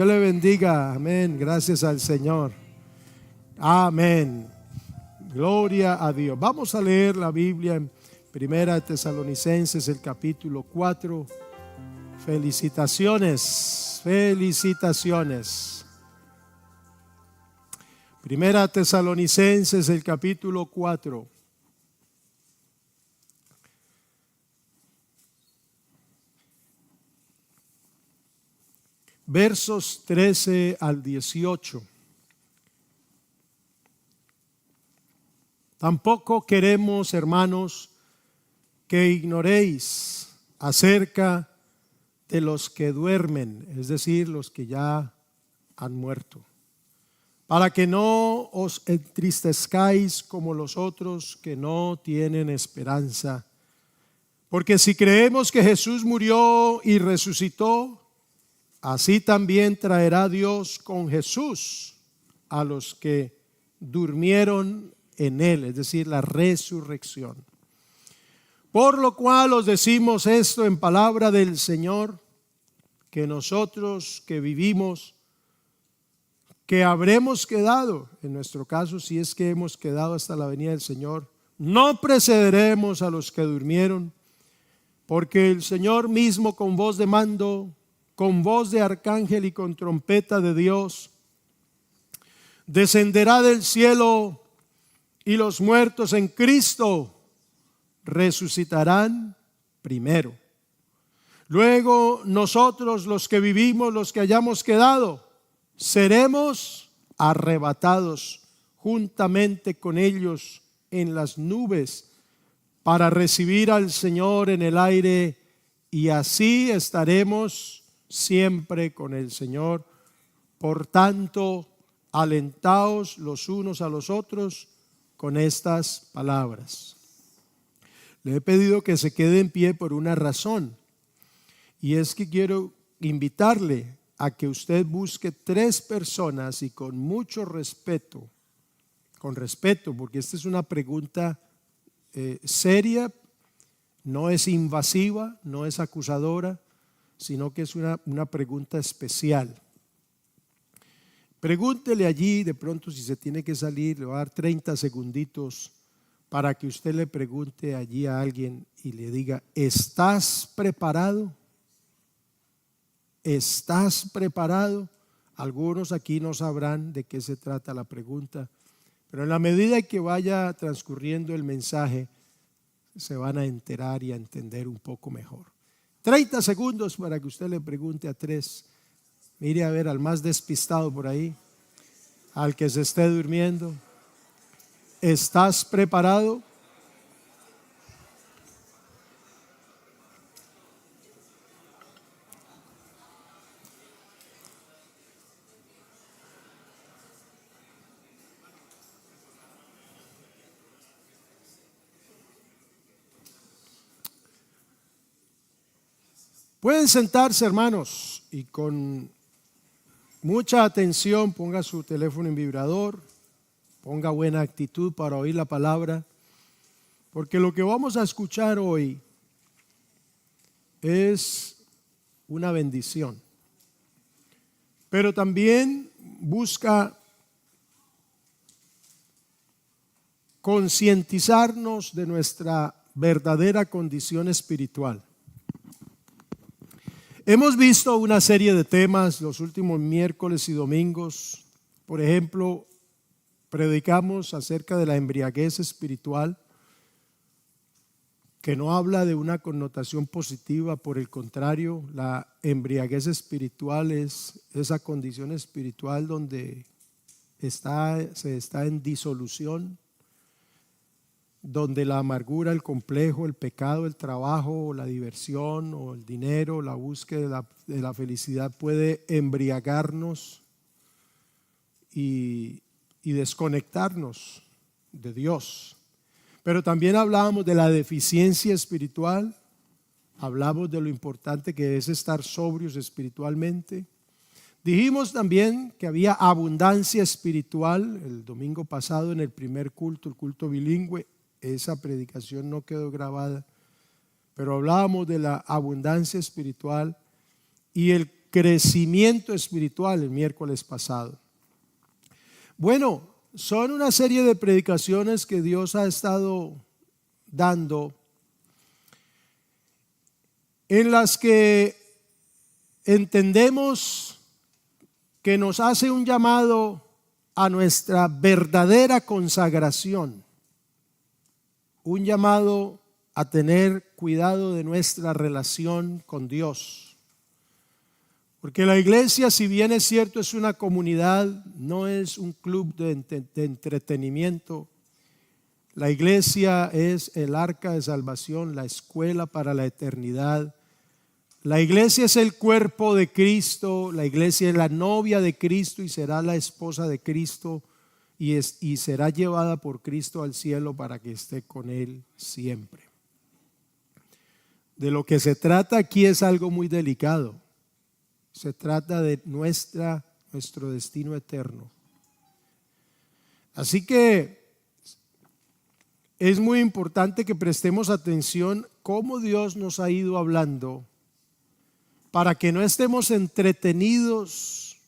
Dios le bendiga, amén, gracias al Señor, amén, gloria a Dios. Vamos a leer la Biblia en Primera de Tesalonicenses, el capítulo 4. Felicitaciones, felicitaciones. Primera de Tesalonicenses, el capítulo 4. Versos 13 al 18. Tampoco queremos, hermanos, que ignoréis acerca de los que duermen, es decir, los que ya han muerto, para que no os entristezcáis como los otros que no tienen esperanza. Porque si creemos que Jesús murió y resucitó, así también traerá Dios con Jesús a los que durmieron en él, es decir, la resurrección. Por lo cual os decimos esto en palabra del Señor, que nosotros que vivimos, que habremos quedado, en nuestro caso si es que hemos quedado hasta la venida del Señor, no precederemos a los que durmieron, porque el Señor mismo con voz de mando, con voz de arcángel y con trompeta de Dios, descenderá del cielo y los muertos en Cristo resucitarán primero. Luego nosotros los que vivimos, los que hayamos quedado, seremos arrebatados juntamente con ellos en las nubes para recibir al Señor en el aire, y así estaremos siempre con el Señor. Por tanto, alentaos los unos a los otros con estas palabras. Le he pedido que se quede en pie por una razón, y es que quiero invitarle a que usted busque 3 personas y con mucho respeto, porque esta es una pregunta seria, no es invasiva, no es acusadora, sino que es una pregunta especial. Pregúntele allí, de pronto si se tiene que salir, le va a dar 30 segunditos para que usted le pregunte allí a alguien y le diga: ¿estás preparado? ¿Estás preparado? Algunos aquí no sabrán de qué se trata la pregunta, pero en la medida que vaya transcurriendo el mensaje, se van a enterar y a entender un poco mejor. 30 segundos para que usted le pregunte a 3. Mire a ver al más despistado por ahí, al que se esté durmiendo. ¿Estás preparado? Pueden sentarse, hermanos, y con mucha atención ponga su teléfono en vibrador, ponga buena actitud para oír la palabra, porque lo que vamos a escuchar hoy es una bendición, pero también busca concientizarnos de nuestra verdadera condición espiritual. Hemos visto una serie de temas los últimos miércoles y domingos. Por ejemplo, predicamos acerca de la embriaguez espiritual, que no habla de una connotación positiva. Por el contrario, la embriaguez espiritual es esa condición espiritual donde se está en disolución, donde la amargura, el complejo, el pecado, el trabajo, la diversión o el dinero, la búsqueda de la felicidad puede embriagarnos y desconectarnos de Dios. Pero también hablábamos de la deficiencia espiritual, hablamos de lo importante que es estar sobrios espiritualmente. Dijimos también que había abundancia espiritual el domingo pasado en el primer culto, el culto bilingüe. Esa predicación no quedó grabada, pero hablábamos de la abundancia espiritual, y el crecimiento espiritual el miércoles pasado. Bueno, son una serie de predicaciones que Dios ha estado dando, en las que entendemos que nos hace un llamado a nuestra verdadera consagración, un llamado a tener cuidado de nuestra relación con Dios. Porque la iglesia, si bien es cierto, es una comunidad, no es un club de entretenimiento. La iglesia es el arca de salvación, la escuela para la eternidad. La iglesia es el cuerpo de Cristo, la iglesia es la novia de Cristo y será la esposa de Cristo y será llevada por Cristo al cielo para que esté con Él siempre. De lo que se trata aquí es algo muy delicado. Se trata de nuestro destino eterno. Así que es muy importante que prestemos atención cómo Dios nos ha ido hablando para que no estemos entretenidos,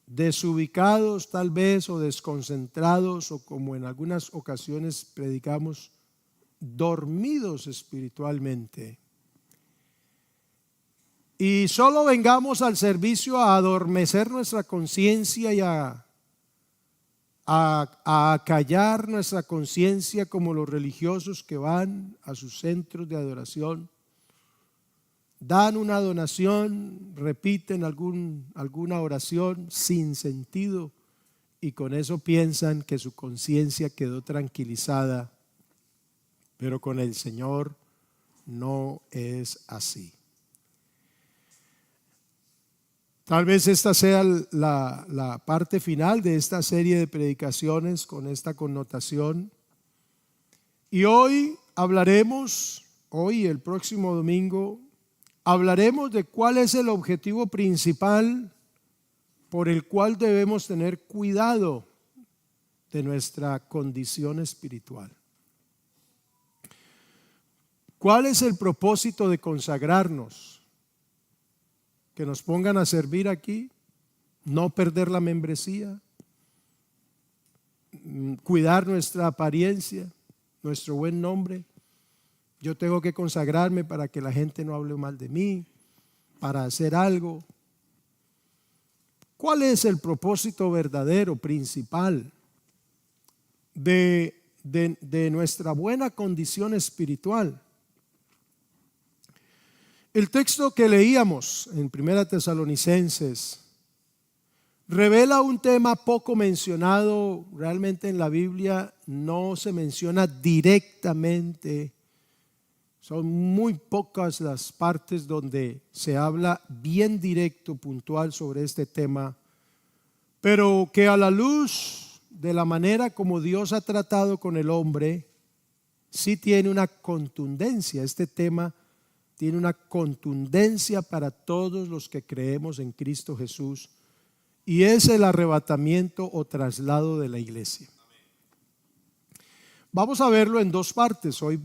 desubicados tal vez o desconcentrados o como en algunas ocasiones predicamos, dormidos espiritualmente. Y solo vengamos al servicio a adormecer nuestra conciencia y a acallar nuestra conciencia como los religiosos que van a sus centros de adoración, dan una donación, repiten alguna oración sin sentido y con eso piensan que su conciencia quedó tranquilizada, pero con el Señor no es así. Tal vez esta sea la parte final de esta serie de predicaciones con esta connotación. Y hoy y el próximo domingo, hablaremos de cuál es el objetivo principal por el cual debemos tener cuidado de nuestra condición espiritual. ¿Cuál es el propósito de consagrarnos? Que nos pongan a servir aquí, no perder la membresía, cuidar nuestra apariencia, nuestro buen nombre. Yo tengo que consagrarme para que la gente no hable mal de mí, para hacer algo. ¿Cuál es el propósito verdadero, principal de nuestra buena condición espiritual? El texto que leíamos en 1 Tesalonicenses revela un tema poco mencionado. Realmente en la Biblia no se menciona directamente. Son muy pocas las partes donde se habla bien directo, puntual sobre este tema, pero que a la luz de la manera como Dios ha tratado con el hombre, sí tiene una contundencia. Este tema tiene una contundencia para todos los que creemos en Cristo Jesús, y es el arrebatamiento o traslado de la iglesia. Vamos a verlo en dos partes. Hoy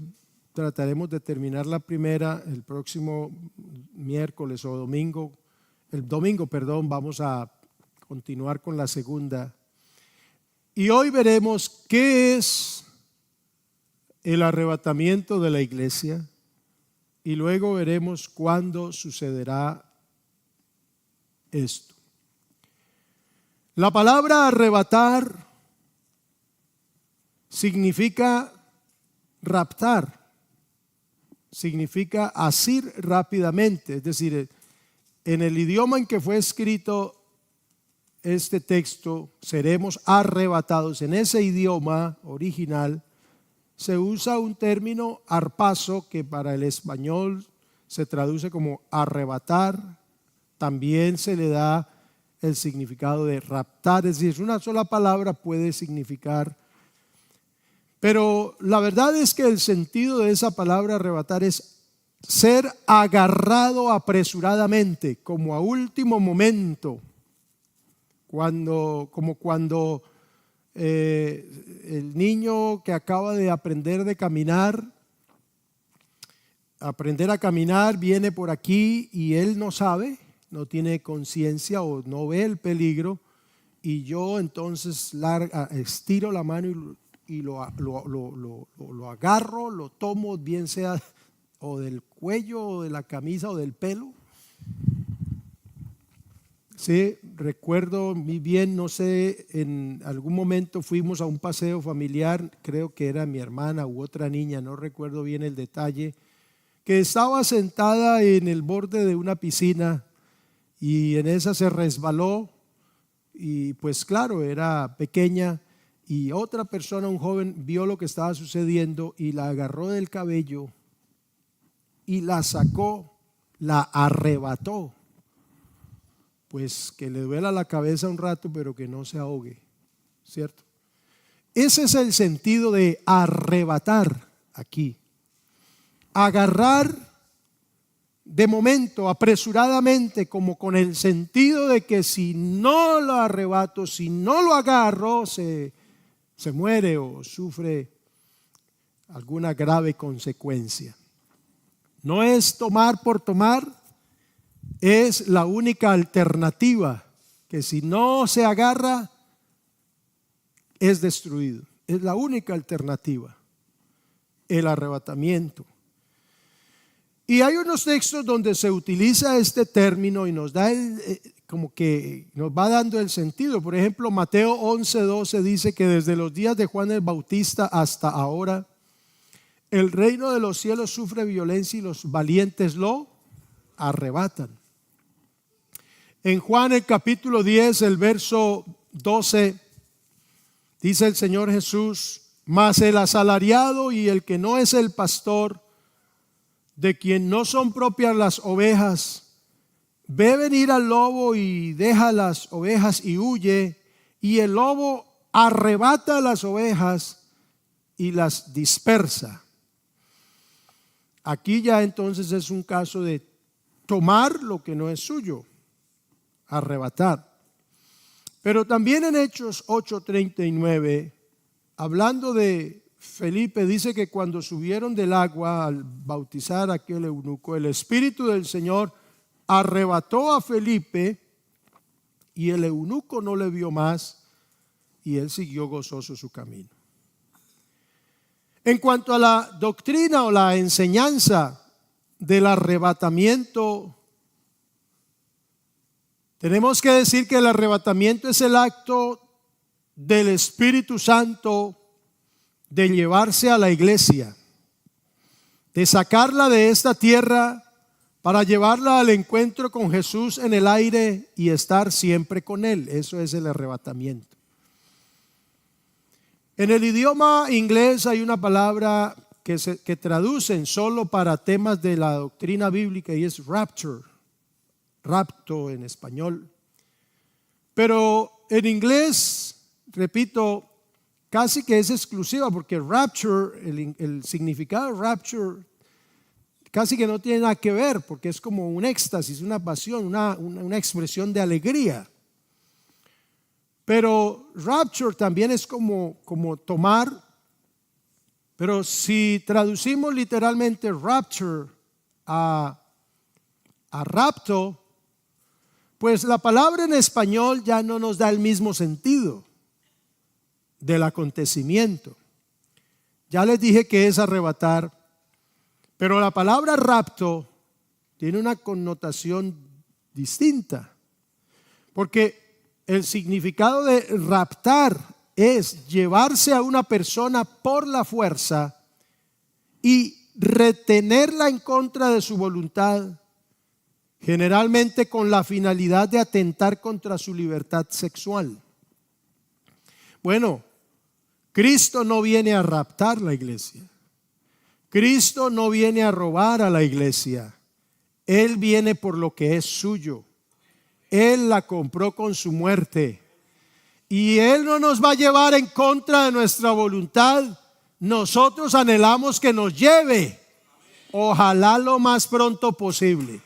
trataremos de terminar la primera, el próximo miércoles o domingo. El domingo, vamos a continuar con la segunda. Y hoy veremos qué es el arrebatamiento de la iglesia. Y luego veremos cuándo sucederá esto. La palabra arrebatar significa raptar, significa asir rápidamente. Es decir, en el idioma en que fue escrito este texto, seremos arrebatados. En ese idioma original se usa un término arpazo que para el español se traduce como arrebatar. También se le da el significado de raptar, es decir, una sola palabra puede significar. Pero la verdad es que el sentido de esa palabra arrebatar es ser agarrado apresuradamente, como a último momento, como cuando el niño que acaba de aprender de caminar aprender a caminar, viene por aquí y él no sabe, no tiene conciencia o no ve el peligro, y yo entonces estiro la mano y lo agarro, lo tomo, bien sea o del cuello o de la camisa o del pelo. Sí, recuerdo muy bien, no sé, en algún momento fuimos a un paseo familiar, creo que era mi hermana u otra niña, no recuerdo bien el detalle, que estaba sentada en el borde de una piscina y en esa se resbaló y pues claro, era pequeña y otra persona, un joven, vio lo que estaba sucediendo y la agarró del cabello y la sacó, la arrebató. Pues que le duela la cabeza un rato, pero que no se ahogue, ¿cierto? Ese es el sentido de arrebatar aquí. Agarrar de momento, apresuradamente, como con el sentido de que si no lo arrebato, si no lo agarro, se muere o sufre alguna grave consecuencia. No es tomar por tomar, es la única alternativa, que si no se agarra es destruido. Es la única alternativa, el arrebatamiento. Y hay unos textos donde se utiliza este término y nos da como que nos va dando el sentido. Por ejemplo, Mateo 11:12 dice que desde los días de Juan el Bautista hasta ahora el reino de los cielos sufre violencia y los valientes lo arrebatan. En Juan el capítulo 10, el verso 12, dice el Señor Jesús: mas el asalariado y el que no es el pastor, de quien no son propias las ovejas, ve venir al lobo y deja las ovejas y huye, y el lobo arrebata las ovejas y las dispersa. Aquí ya entonces es un caso de tomar lo que no es suyo, arrebatar. Pero también en Hechos 8:39, hablando de Felipe, dice que cuando subieron del agua al bautizar a aquel eunuco, el Espíritu del Señor arrebató a Felipe y el eunuco no le vio más y él siguió gozoso su camino. En cuanto a la doctrina o la enseñanza del arrebatamiento, tenemos que decir que el arrebatamiento es el acto del Espíritu Santo de llevarse a la iglesia, de sacarla de esta tierra para llevarla al encuentro con Jesús en el aire y estar siempre con Él. Eso es el arrebatamiento. En el idioma inglés hay una palabra que traducen solo para temas de la doctrina bíblica y es rapture. Rapto en español, pero en inglés, repito, casi que es exclusiva, porque rapture, el significado de rapture casi que no tiene nada que ver, porque es como un éxtasis, una pasión, una expresión de alegría. Pero rapture también es como tomar, pero si traducimos literalmente rapture a rapto, pues la palabra en español ya no nos da el mismo sentido del acontecimiento. Ya les dije que es arrebatar, pero la palabra rapto tiene una connotación distinta, porque el significado de raptar es llevarse a una persona por la fuerza y retenerla en contra de su voluntad, generalmente con la finalidad de atentar contra su libertad sexual. Bueno, Cristo no viene a raptar la iglesia. Cristo no viene a robar a la iglesia. Él viene por lo que es suyo. Él la compró con su muerte. Y Él no nos va a llevar en contra de nuestra voluntad. Nosotros anhelamos que nos lleve. Ojalá lo más pronto posible.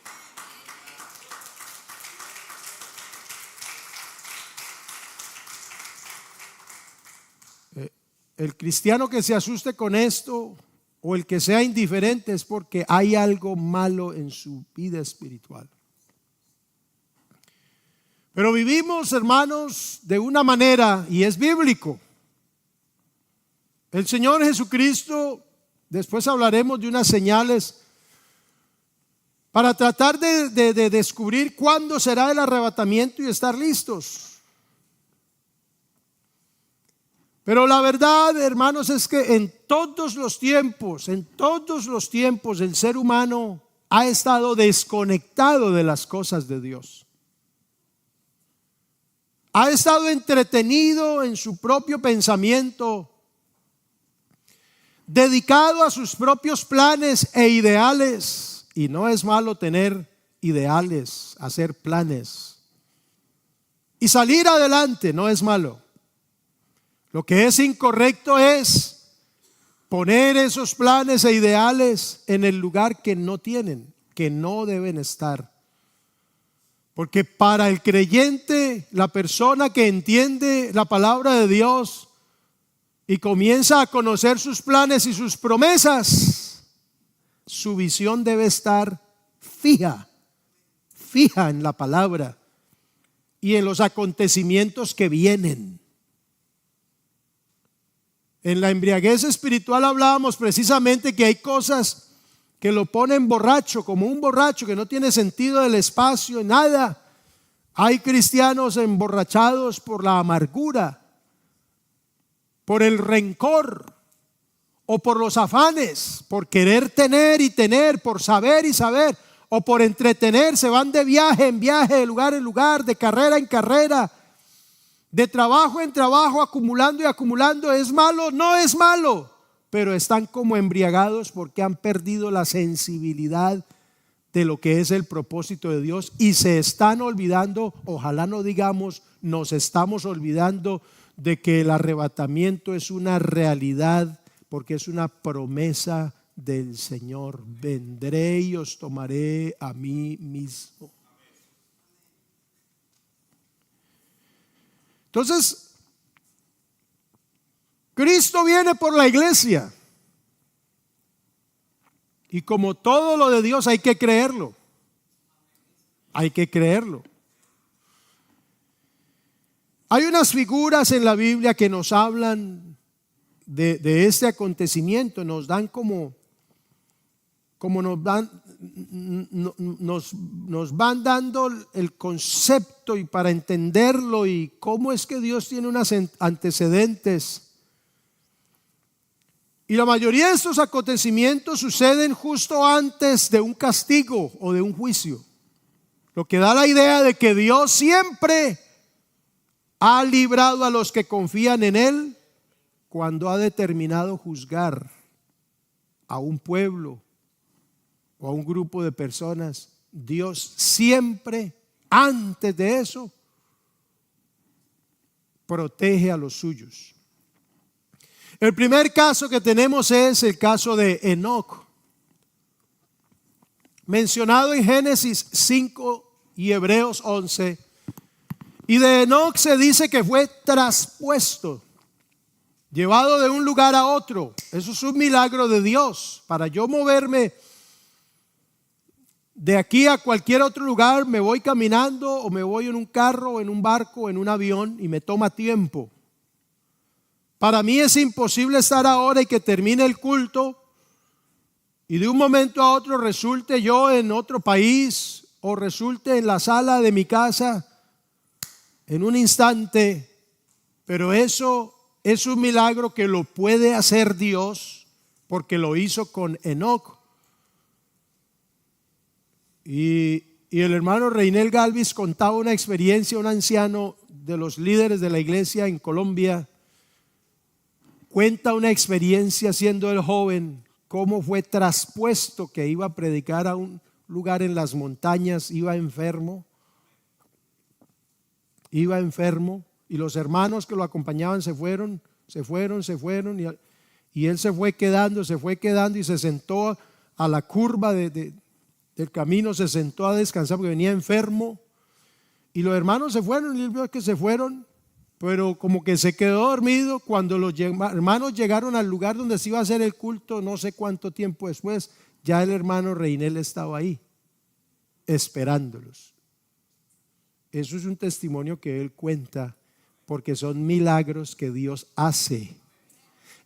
El cristiano que se asuste con esto o el que sea indiferente es porque hay algo malo en su vida espiritual. Pero vivimos, hermanos, de una manera, y es bíblico. El Señor Jesucristo, después hablaremos de unas señales para tratar de descubrir cuándo será el arrebatamiento y estar listos. Pero la verdad, hermanos, es que en todos los tiempos, el ser humano ha estado desconectado de las cosas de Dios. Ha estado entretenido en su propio pensamiento, dedicado a sus propios planes e ideales. Y no es malo tener ideales, hacer planes. Y salir adelante no es malo. Lo que es incorrecto es poner esos planes e ideales en el lugar que no tienen, que no deben estar. Porque para el creyente, la persona que entiende la palabra de Dios y comienza a conocer sus planes y sus promesas, su visión debe estar fija en la palabra y en los acontecimientos que vienen. En la embriaguez espiritual hablábamos precisamente que hay cosas que lo ponen borracho, como un borracho que no tiene sentido del espacio, nada. Hay cristianos emborrachados por la amargura, por el rencor o por los afanes, por querer tener y tener, por saber y saber, o por entretenerse. Van de viaje en viaje, de lugar en lugar, de carrera en carrera, de trabajo en trabajo, acumulando y acumulando. ¿Es malo? No es malo, pero están como embriagados porque han perdido la sensibilidad de lo que es el propósito de Dios y se están olvidando, ojalá no digamos, nos estamos olvidando de que el arrebatamiento es una realidad, porque es una promesa del Señor. Vendré y os tomaré a mí mismo. Entonces, Cristo viene por la iglesia. Y como todo lo de Dios hay que creerlo. Hay que creerlo. Hay unas figuras en la Biblia que nos hablan de este acontecimiento. Nos dan como nos van dando el concepto y para entenderlo y cómo es que Dios tiene unos antecedentes. Y la mayoría de estos acontecimientos suceden justo antes de un castigo o de un juicio, lo que da la idea de que Dios siempre ha librado a los que confían en Él cuando ha determinado juzgar a un pueblo o a un grupo de personas. Dios siempre, antes de eso, protege a los suyos. El primer caso que tenemos es el caso de Enoc, mencionado en Génesis 5 y Hebreos 11. Y de Enoc se dice que fue traspuesto, llevado de un lugar a otro. Eso es un milagro de Dios. Para yo moverme de aquí a cualquier otro lugar, me voy caminando o me voy en un carro o en un barco o en un avión y me toma tiempo. Para mí es imposible estar ahora y que termine el culto y de un momento a otro resulte yo en otro país o resulte en la sala de mi casa en un instante. Pero eso es un milagro que lo puede hacer Dios, porque lo hizo con Enoc. Y el hermano Reinel Galvis contaba una experiencia, un anciano de los líderes de la iglesia en Colombia, cuenta una experiencia siendo él joven, cómo fue traspuesto, que iba a predicar a un lugar en las montañas, iba enfermo y los hermanos que lo acompañaban se fueron y él se fue quedando y se sentó a la curva del camino, se sentó a descansar porque venía enfermo y los hermanos se fueron y él vio que se fueron pero como que se quedó dormido. Cuando los hermanos llegaron al lugar donde se iba a hacer el culto, no sé cuánto tiempo después, ya el hermano Reinel estaba ahí, esperándolos. Eso es un testimonio que él cuenta, porque son milagros que Dios hace.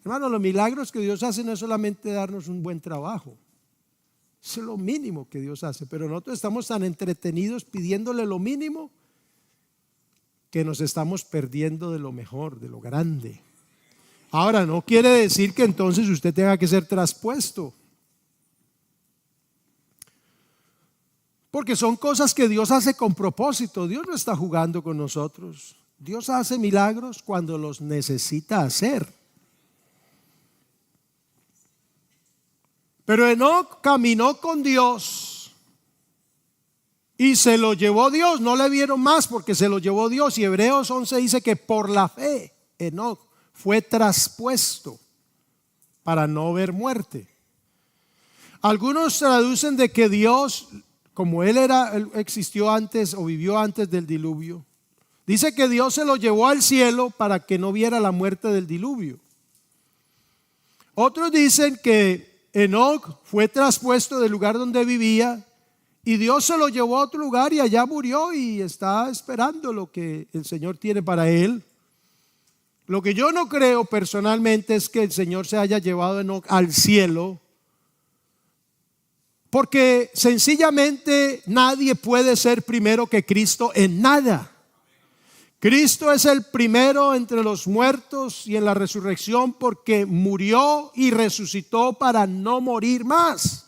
Hermano, los milagros que Dios hace no es solamente darnos un buen trabajo. Eso es lo mínimo que Dios hace, pero nosotros estamos tan entretenidos pidiéndole lo mínimo que nos estamos perdiendo de lo mejor, de lo grande. Ahora, no quiere decir que entonces usted tenga que ser traspuesto, porque son cosas que Dios hace con propósito. Dios no está jugando con nosotros. Dios hace milagros cuando los necesita hacer. Pero Enoc caminó con Dios y se lo llevó Dios. No le vieron más porque se lo llevó Dios. Y Hebreos 11 dice que por la fe Enoc fue traspuesto para no ver muerte. Algunos traducen de que Dios, como él existió antes o vivió antes del diluvio, dice que Dios se lo llevó al cielo para que no viera la muerte del diluvio. Otros dicen que Enoc fue traspuesto del lugar donde vivía y Dios se lo llevó a otro lugar y allá murió y está esperando lo que el Señor tiene para él. Lo que yo no creo personalmente es que el Señor se haya llevado a Enoc al cielo, porque sencillamente nadie puede ser primero que Cristo en nada. Cristo es el primero entre los muertos y en la resurrección, porque murió y resucitó para no morir más.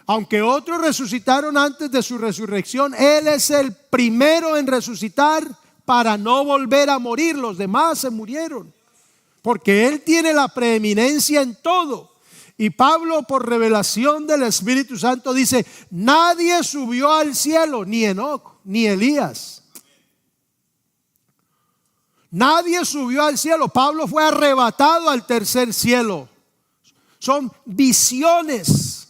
Aunque otros resucitaron antes de su resurrección, Él es el primero en resucitar para no volver a morir. Los demás se murieron, porque Él tiene la preeminencia en todo. Y Pablo, por revelación del Espíritu Santo, dice: nadie subió al cielo, ni Enoc, ni Elías. Nadie subió al cielo. Pablo fue arrebatado al tercer cielo. Son visiones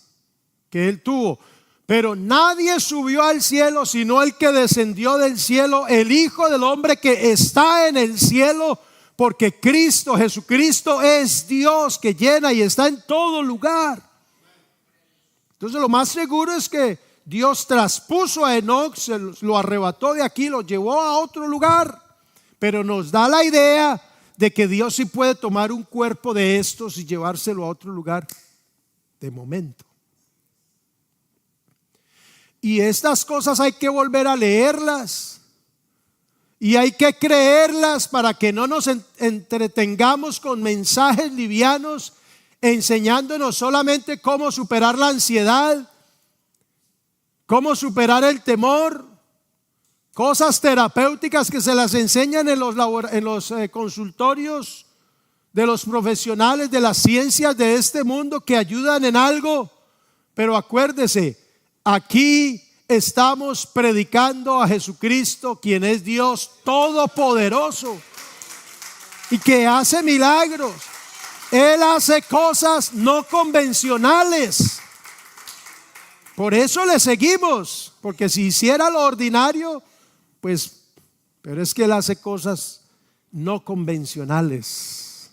que él tuvo. Pero nadie subió al cielo sino el que descendió del cielo, el Hijo del Hombre que está en el cielo, porque Cristo, Jesucristo, es Dios que llena y está en todo lugar. Entonces lo más seguro es que Dios traspuso a Enoc, se lo arrebató de aquí, lo llevó a otro lugar. Pero nos da la idea de que Dios sí puede tomar un cuerpo de estos y llevárselo a otro lugar de momento. Y estas cosas hay que volver a leerlas y hay que creerlas para que no nos entretengamos con mensajes livianos enseñándonos solamente cómo superar la ansiedad, cómo superar el temor. Cosas terapéuticas que se las enseñan en los consultorios de los profesionales de las ciencias de este mundo, que ayudan en algo. Pero acuérdese, aquí estamos predicando a Jesucristo, quien es Dios todopoderoso y que hace milagros. Él hace cosas no convencionales. Por eso le seguimos, porque si hiciera lo ordinario, pero es que Él hace cosas no convencionales.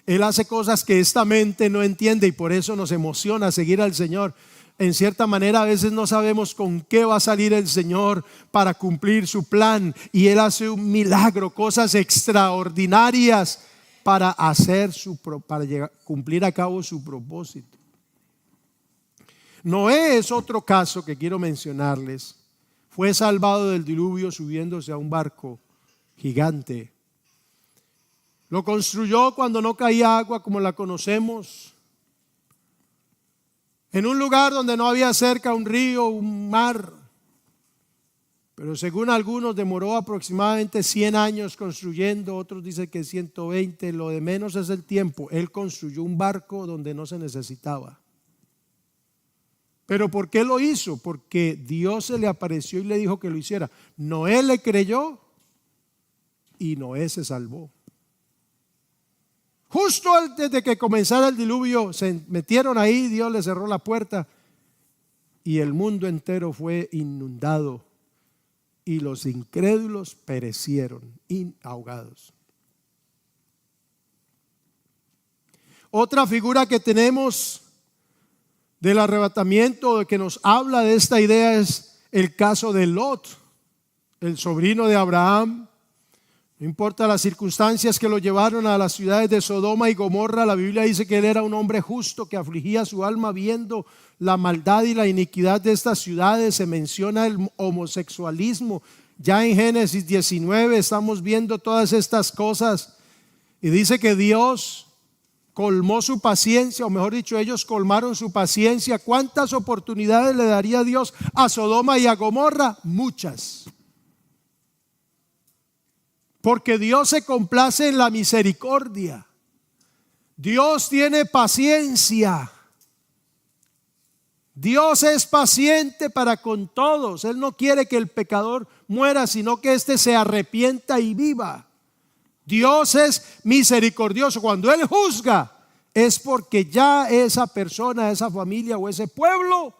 Él hace cosas que esta mente no entiende y por eso nos emociona seguir al Señor. En cierta manera a veces no sabemos con qué va a salir el Señor para cumplir su plan, y Él hace un milagro, cosas extraordinarias para cumplir a cabo su propósito. Noé es otro caso que quiero mencionarles. Fue salvado del diluvio subiéndose a un barco gigante. Lo construyó cuando no caía agua como la conocemos, en un lugar donde no había cerca un río, un mar. Pero según algunos demoró aproximadamente 100 años construyendo, otros dicen que 120, lo de menos es el tiempo. Él construyó un barco donde no se necesitaba. ¿Pero por qué lo hizo? Porque Dios se le apareció y le dijo que lo hiciera. Noé le creyó y Noé se salvó. Justo antes de que comenzara el diluvio, se metieron ahí, Dios le cerró la puerta y el mundo entero fue inundado. y los incrédulos perecieron ahogados. Otra figura que tenemos del arrebatamiento que nos habla de esta idea es el caso de Lot, el sobrino de Abraham. No importa las circunstancias que lo llevaron a las ciudades de Sodoma y Gomorra, la Biblia dice que él era un hombre justo que afligía su alma viendo la maldad y la iniquidad de estas ciudades. Se menciona el homosexualismo. Ya en Génesis 19 estamos viendo todas estas cosas y dice que Dios colmó su paciencia, o mejor dicho, ellos colmaron su paciencia. ¿Cuántas oportunidades le daría Dios a Sodoma y a Gomorra? Muchas. Porque Dios se complace en la misericordia. Dios tiene paciencia. Dios es paciente para con todos. Él no quiere que el pecador muera, sino que éste se arrepienta y viva. Dios es misericordioso. Cuando Él juzga, es porque ya esa persona, esa familia o ese pueblo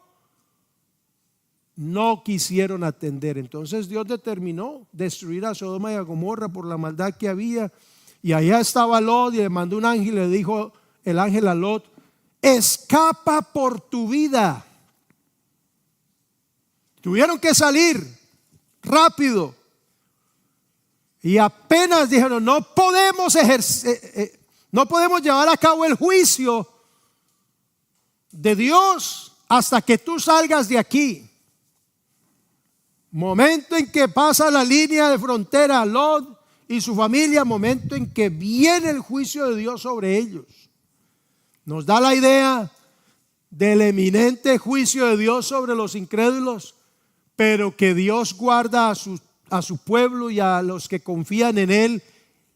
no quisieron atender. Entonces Dios determinó destruir a Sodoma y a Gomorra por la maldad que había. Y allá estaba Lot y le mandó un ángel, le dijo el ángel a Lot: escapa por tu vida. Tuvieron que salir rápido. Y apenas dijeron: no podemos llevar a cabo el juicio de Dios hasta que tú salgas de aquí. Momento en que pasa la línea de frontera Lot y su familia, momento en que viene el juicio de Dios sobre ellos. Nos da la idea del eminente juicio de Dios sobre los incrédulos, pero que Dios guarda a su pueblo y a los que confían en Él,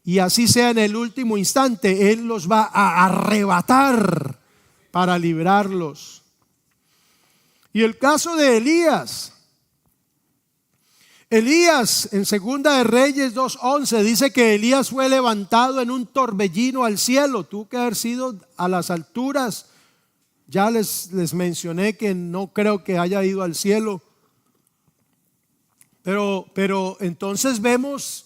y así sea en el último instante, Él los va a arrebatar para librarlos. Y el caso de Elías en Segunda de Reyes 2:11 dice que Elías fue levantado en un torbellino al cielo. Tuvo que haber sido a las alturas. Ya les mencioné que no creo que haya ido al cielo. Pero entonces vemos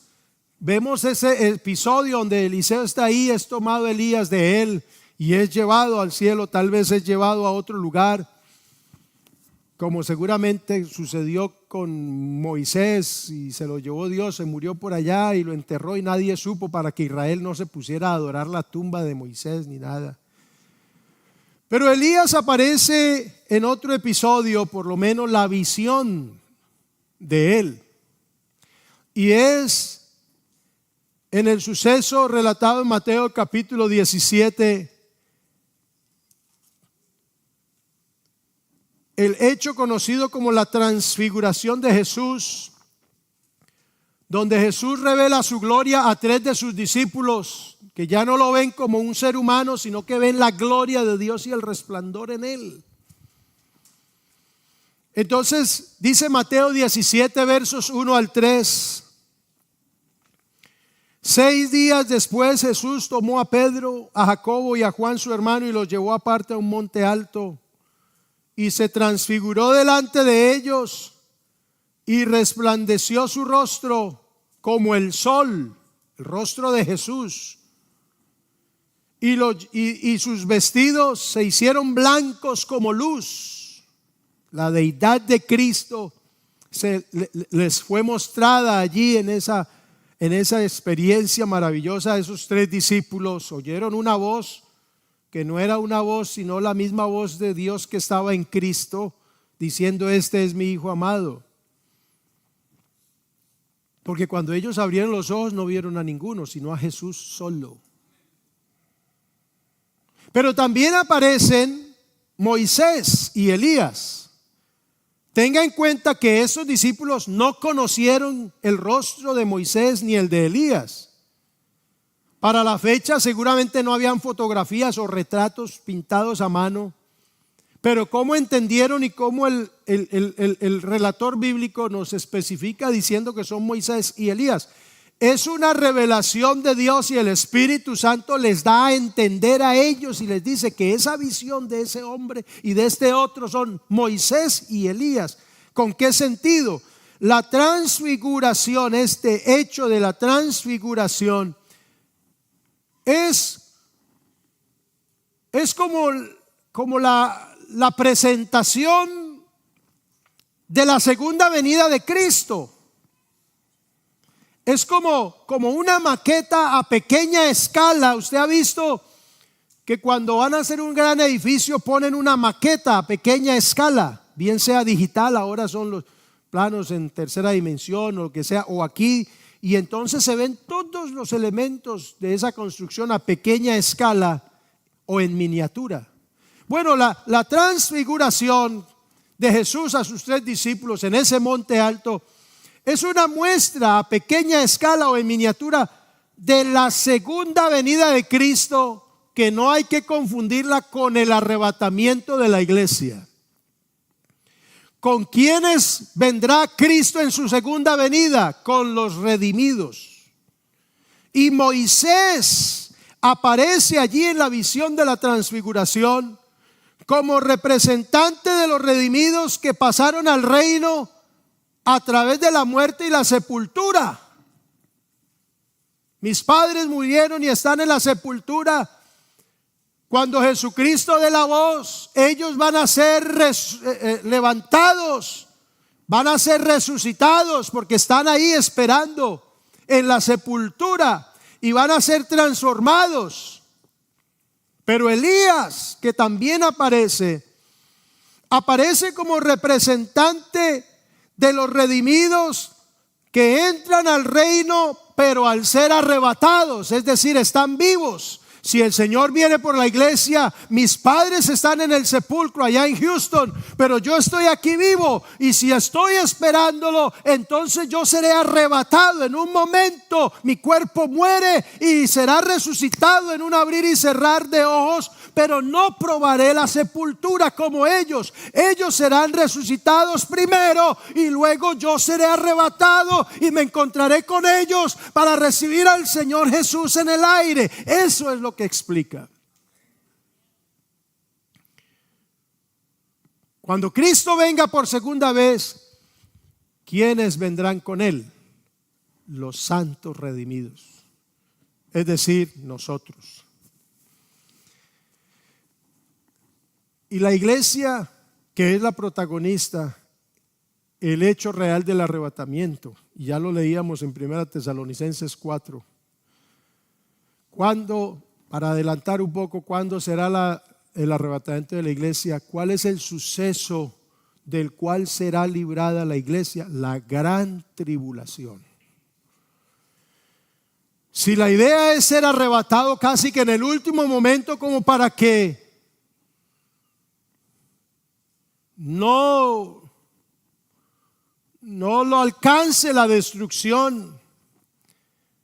ese episodio donde Eliseo está ahí, es tomado Elías de él y es llevado al cielo, tal vez es llevado a otro lugar, como seguramente sucedió con Moisés, y se lo llevó Dios, se murió por allá y lo enterró y nadie supo, para que Israel no se pusiera a adorar la tumba de Moisés ni nada. Pero Elías aparece en otro episodio, por lo menos la visión de él, y es en el suceso relatado en Mateo capítulo 17, el hecho conocido como la transfiguración de Jesús, donde Jesús revela su gloria a 3 de sus discípulos, que ya no lo ven como un ser humano, sino que ven la gloria de Dios y el resplandor en él. Entonces dice Mateo 17 versos 1 al 3: 6 días después Jesús tomó a Pedro, a Jacobo y a Juan su hermano y los llevó aparte a un monte alto y se transfiguró delante de ellos, y resplandeció su rostro como el sol, el rostro de Jesús, y sus vestidos se hicieron blancos como luz. La deidad de Cristo les fue mostrada allí en esa experiencia maravillosa. Esos 3 discípulos oyeron una voz que no era una voz, sino la misma voz de Dios que estaba en Cristo, diciendo: este es mi Hijo amado. Porque cuando ellos abrieron los ojos no vieron a ninguno, sino a Jesús solo. Pero también aparecen Moisés y Elías. Tenga en cuenta que esos discípulos no conocieron el rostro de Moisés ni el de Elías. Para la fecha seguramente no habían fotografías o retratos pintados a mano, pero cómo entendieron y cómo el relator bíblico nos especifica diciendo que son Moisés y Elías. Es una revelación de Dios, y el Espíritu Santo les da a entender a ellos y les dice que esa visión de ese hombre y de este otro son Moisés y Elías. ¿Con qué sentido? La transfiguración, este hecho de la transfiguración, es como la presentación de la segunda venida de Cristo. Es como una maqueta a pequeña escala. Usted ha visto que cuando van a hacer un gran edificio ponen una maqueta a pequeña escala, bien sea digital, ahora son los planos en tercera dimensión o lo que sea, o aquí, y entonces se ven todos los elementos de esa construcción a pequeña escala o en miniatura. Bueno, la transfiguración de Jesús a sus 3 discípulos en ese monte alto es una muestra a pequeña escala o en miniatura de la segunda venida de Cristo, que no hay que confundirla con el arrebatamiento de la iglesia. ¿Con quiénes vendrá Cristo en su segunda venida? Con los redimidos. Y Moisés aparece allí en la visión de la transfiguración como representante de los redimidos que pasaron al reino a través de la muerte y la sepultura. Mis padres murieron y están en la sepultura. Cuando Jesucristo dé la voz, ellos van a ser levantados, van a ser resucitados, porque están ahí esperando en la sepultura y van a ser transformados. Pero Elías, que también aparece como representante de los redimidos que entran al reino, pero al ser arrebatados, es decir, están vivos. Si el Señor viene por la iglesia, mis padres están en el sepulcro allá en Houston, pero yo estoy aquí vivo, y si estoy esperándolo, entonces yo seré arrebatado en un momento. Mi cuerpo muere y será resucitado en un abrir y cerrar de ojos, pero no probaré la sepultura como ellos. Ellos serán resucitados primero y luego yo seré arrebatado y me encontraré con ellos para recibir al Señor Jesús en el aire. Eso es lo que explica. Cuando Cristo venga por segunda vez, ¿quiénes vendrán con Él? Los santos redimidos, es decir, nosotros. Y la iglesia, que es la protagonista, el hecho real del arrebatamiento, y ya lo leíamos en 1 Tesalonicenses 4. ¿Cuándo, para adelantar un poco, cuándo será el arrebatamiento de la iglesia? ¿Cuál es el suceso del cual será librada la iglesia? La gran tribulación. Si la idea es ser arrebatado casi que en el último momento, como para que no lo alcance la destrucción,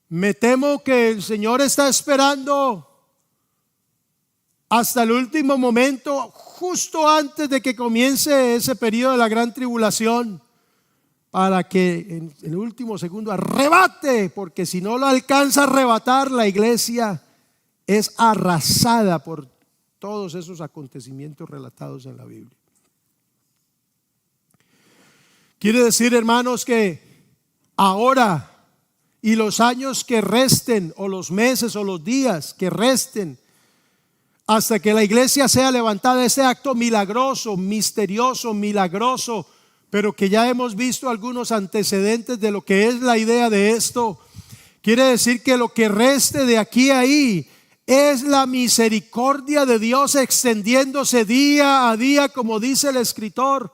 me temo que el Señor está esperando hasta el último momento, justo antes de que comience ese periodo de la gran tribulación, para que en el último segundo arrebate, porque si no lo alcanza a arrebatar, la iglesia es arrasada por todos esos acontecimientos relatados en la Biblia. Quiere decir, hermanos, que ahora y los años que resten, o los meses o los días que resten, hasta que la iglesia sea levantada, ese acto milagroso, misterioso, milagroso, pero que ya hemos visto algunos antecedentes de lo que es la idea de esto. Quiere decir que lo que reste de aquí a ahí es la misericordia de Dios extendiéndose día a día, como dice el escritor.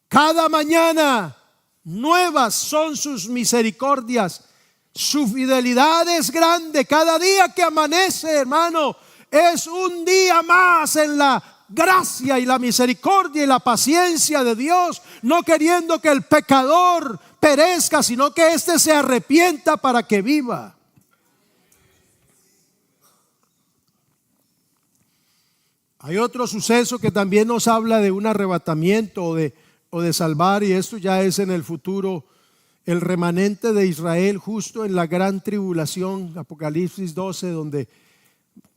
Cada mañana nuevas son sus misericordias. Su fidelidad es grande. Cada día que amanece, hermano, es un día más en la gracia y la misericordia y la paciencia de Dios, no queriendo que el pecador perezca, sino que éste se arrepienta para que viva. Hay otro suceso que también nos habla de un arrebatamiento o de salvar, y esto ya es en el futuro, el remanente de Israel justo en la gran tribulación, Apocalipsis 12, donde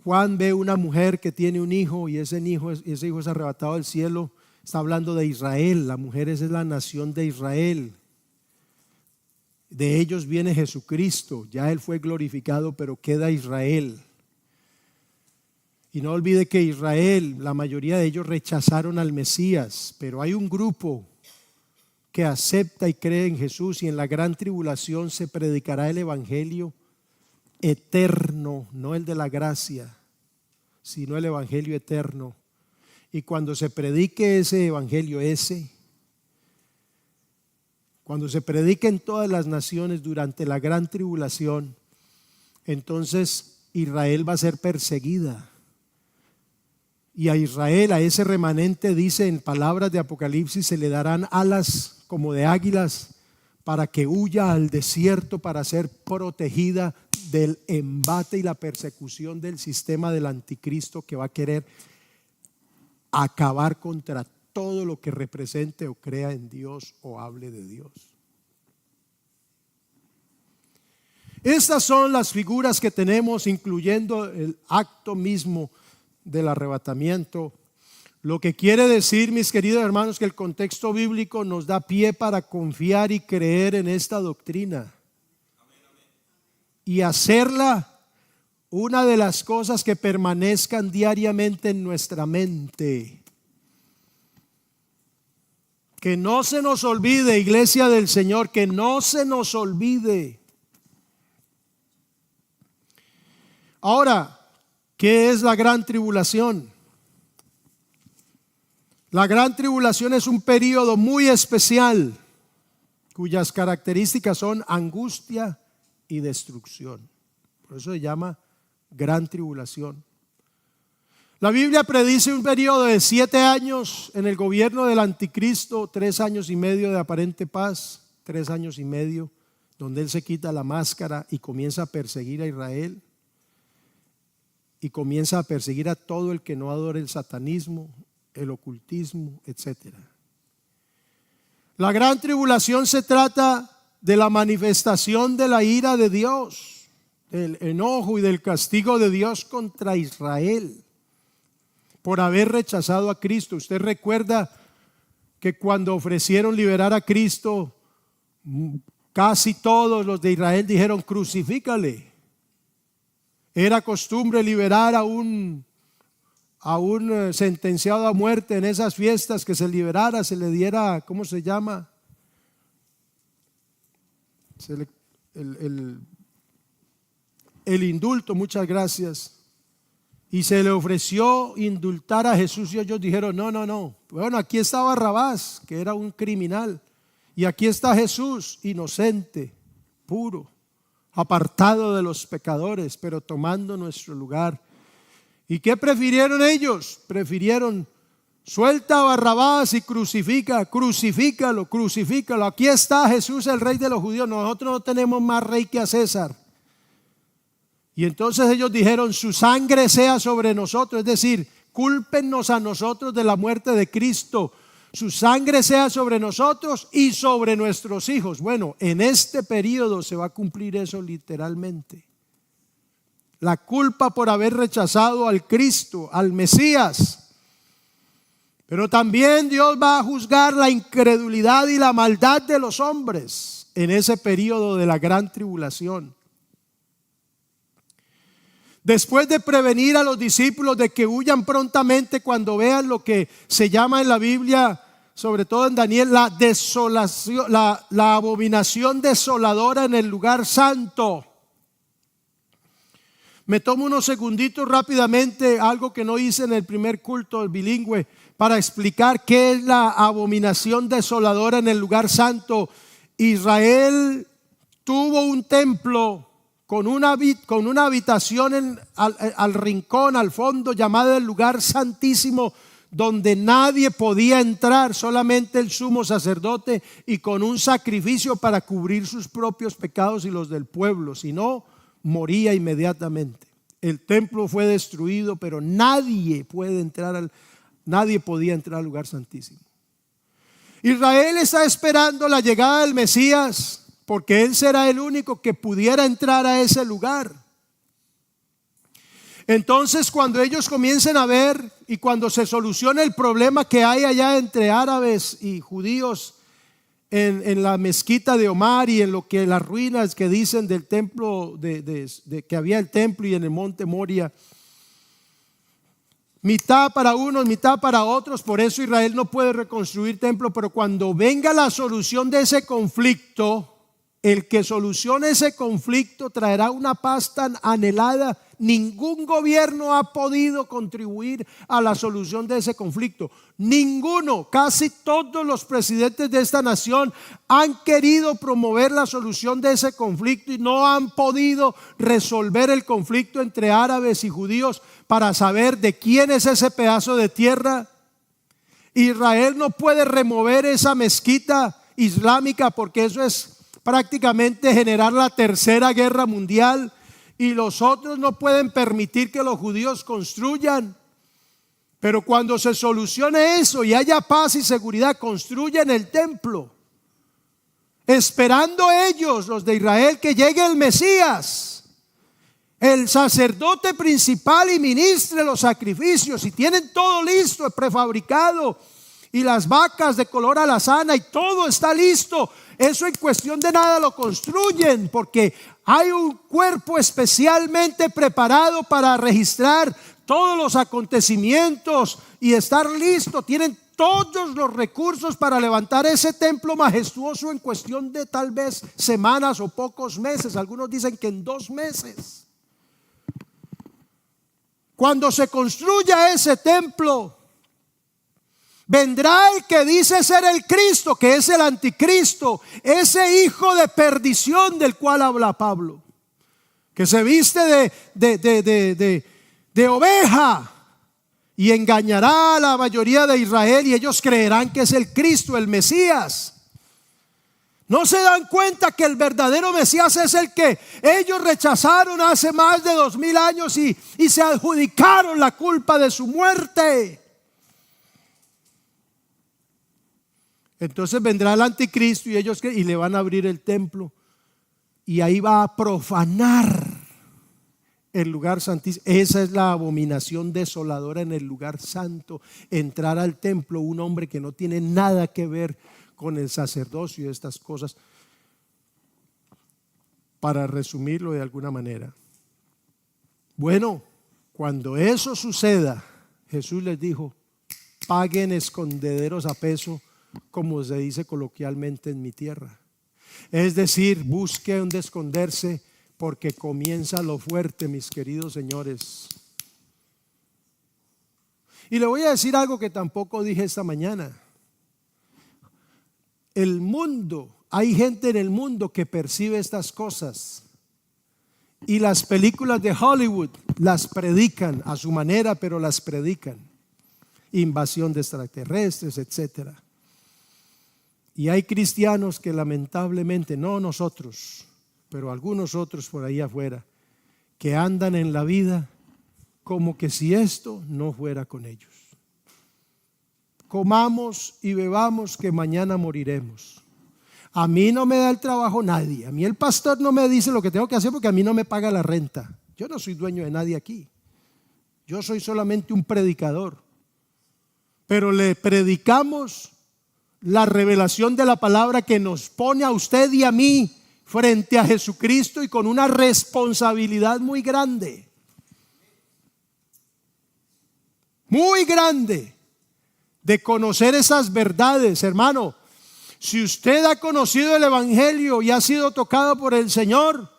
Juan ve una mujer que tiene un hijo y ese hijo es arrebatado al cielo, Está hablando de Israel. La mujer es la nación de Israel. De ellos viene Jesucristo. Ya Él fue glorificado, pero queda Israel. Y no olvide que Israel, la mayoría de ellos rechazaron al Mesías, pero hay un grupo que acepta y cree en Jesús, y en la gran tribulación se predicará el evangelio eterno, no el de la gracia, sino el evangelio eterno. Y cuando se predique ese evangelio, cuando se predique en todas las naciones durante la gran tribulación, entonces Israel va a ser perseguida. Y a Israel, a ese remanente, dice en palabras de Apocalipsis, se le darán alas como de águilas para que huya al desierto, para ser protegida del embate y la persecución del sistema del anticristo, que va a querer acabar contra todo lo que represente o crea en Dios o hable de Dios. Estas son las figuras que tenemos, incluyendo el acto mismo del arrebatamiento. Lo que quiere decir, mis queridos hermanos, que el contexto bíblico nos da pie para confiar y creer en esta doctrina y hacerla una de las cosas que permanezcan diariamente en nuestra mente. Que no se nos olvide, iglesia del Señor, que no se nos olvide. Ahora, ¿qué es la gran tribulación? La gran tribulación es un periodo muy especial cuyas características son angustia y destrucción. Por eso se llama gran tribulación. La Biblia predice un periodo de 7 años en el gobierno del anticristo, 3 años y medio de aparente paz, 3 años y medio donde él se quita la máscara y comienza a perseguir a Israel. Y comienza a perseguir a todo el que no adore el satanismo, el ocultismo, etc. La gran tribulación se trata de la manifestación de la ira de Dios, del enojo y del castigo de Dios contra Israel por haber rechazado a Cristo. Usted recuerda que cuando ofrecieron liberar a Cristo, casi todos los de Israel dijeron: crucifícale. Era costumbre liberar a un sentenciado a muerte en esas fiestas, que se liberara, se le diera, ¿cómo se llama? El indulto, muchas gracias. Y se le ofreció indultar a Jesús y ellos dijeron: no. Bueno, aquí está Barrabás, que era un criminal, y aquí está Jesús, inocente, puro, apartado de los pecadores, pero tomando nuestro lugar. ¿Y qué prefirieron ellos? Prefirieron: suelta a Barrabás y crucifícalo. Aquí está Jesús, el rey de los judíos. Nosotros no tenemos más rey que a César. Y entonces ellos dijeron: su sangre sea sobre nosotros, es decir, cúlpennos a nosotros de la muerte de Cristo. Su sangre sea sobre nosotros y sobre nuestros hijos. Bueno, en este periodo se va a cumplir eso literalmente. La culpa por haber rechazado al Cristo, al Mesías. Pero también Dios va a juzgar la incredulidad y la maldad de los hombres en ese periodo de la gran tribulación. Después de prevenir a los discípulos de que huyan prontamente cuando vean lo que se llama en la Biblia, sobre todo en Daniel, la desolación, la abominación desoladora en el lugar santo. Me tomo unos segunditos rápidamente, algo que no hice en el primer culto bilingüe, para explicar qué es la abominación desoladora en el lugar santo. Israel tuvo un templo con una habitación al rincón, al fondo, llamada el lugar santísimo, donde nadie podía entrar, solamente el sumo sacerdote, y con un sacrificio para cubrir sus propios pecados y los del pueblo, si no, moría inmediatamente. El templo fue destruido, pero nadie podía entrar al lugar santísimo. Israel está esperando la llegada del Mesías, porque Él será el único que pudiera entrar a ese lugar. Entonces, cuando ellos comiencen a ver y cuando se solucione el problema que hay allá entre árabes y judíos en la mezquita de Omar y en lo que las ruinas que dicen del templo, de que había el templo y en el monte Moria, mitad para unos, mitad para otros, por eso Israel no puede reconstruir templo. Pero cuando venga la solución de ese conflicto, el que solucione ese conflicto traerá una paz tan anhelada. Ningún gobierno ha podido contribuir a la solución de ese conflicto. Ninguno, casi todos los presidentes de esta nación han querido promover la solución de ese conflicto y no han podido resolver el conflicto entre árabes y judíos para saber de quién es ese pedazo de tierra. Israel no puede remover esa mezquita islámica porque eso es prácticamente generar la tercera guerra mundial, y los otros no pueden permitir que los judíos construyan. Pero cuando se solucione eso y haya paz y seguridad, construyen el templo, esperando ellos, los de Israel, que llegue el Mesías, el sacerdote principal, y ministre los sacrificios, y tienen todo listo, prefabricado, y las vacas de color alazana y todo está listo. Eso en cuestión de nada lo construyen, porque hay un cuerpo especialmente preparado para registrar todos los acontecimientos y estar listo. Tienen todos los recursos para levantar ese templo majestuoso en cuestión de tal vez semanas o pocos meses. Algunos dicen que en 2 meses. Cuando se construya ese templo, vendrá el que dice ser el Cristo, que es el anticristo, ese hijo de perdición del cual habla Pablo, que se viste de oveja y engañará a la mayoría de Israel, y ellos creerán que es el Cristo, el Mesías. ¿No se dan cuenta que el verdadero Mesías es el que ellos rechazaron hace más de 2000 años y se adjudicaron la culpa de su muerte? Entonces vendrá el anticristo y le van a abrir el templo, y ahí va a profanar el lugar santísimo. Esa es la abominación desoladora en el lugar santo, entrar al templo un hombre que no tiene nada que ver con el sacerdocio y estas cosas, para resumirlo de alguna manera. Bueno, cuando eso suceda, Jesús les dijo: paguen escondederos a peso, como se dice coloquialmente en mi tierra. Es decir, busque donde esconderse, porque comienza lo fuerte, mis queridos señores. Y le voy a decir algo que tampoco dije esta mañana. El mundo, hay gente en el mundo que percibe estas cosas, y las películas de Hollywood las predican a su manera, pero las predican. Invasión de extraterrestres, etcétera. Y hay cristianos que lamentablemente, no nosotros, pero algunos otros por ahí afuera, que andan en la vida como que si esto no fuera con ellos. Comamos y bebamos, que mañana moriremos. A mí no me da el trabajo nadie. A mí el pastor no me dice lo que tengo que hacer, porque a mí no me paga la renta. Yo no soy dueño de nadie aquí. Yo soy solamente un predicador. Pero le predicamos la revelación de la palabra, que nos pone a usted y a mí frente a Jesucristo, y con una responsabilidad muy grande, de conocer esas verdades. Hermano, si usted ha conocido el evangelio y ha sido tocado por el Señor,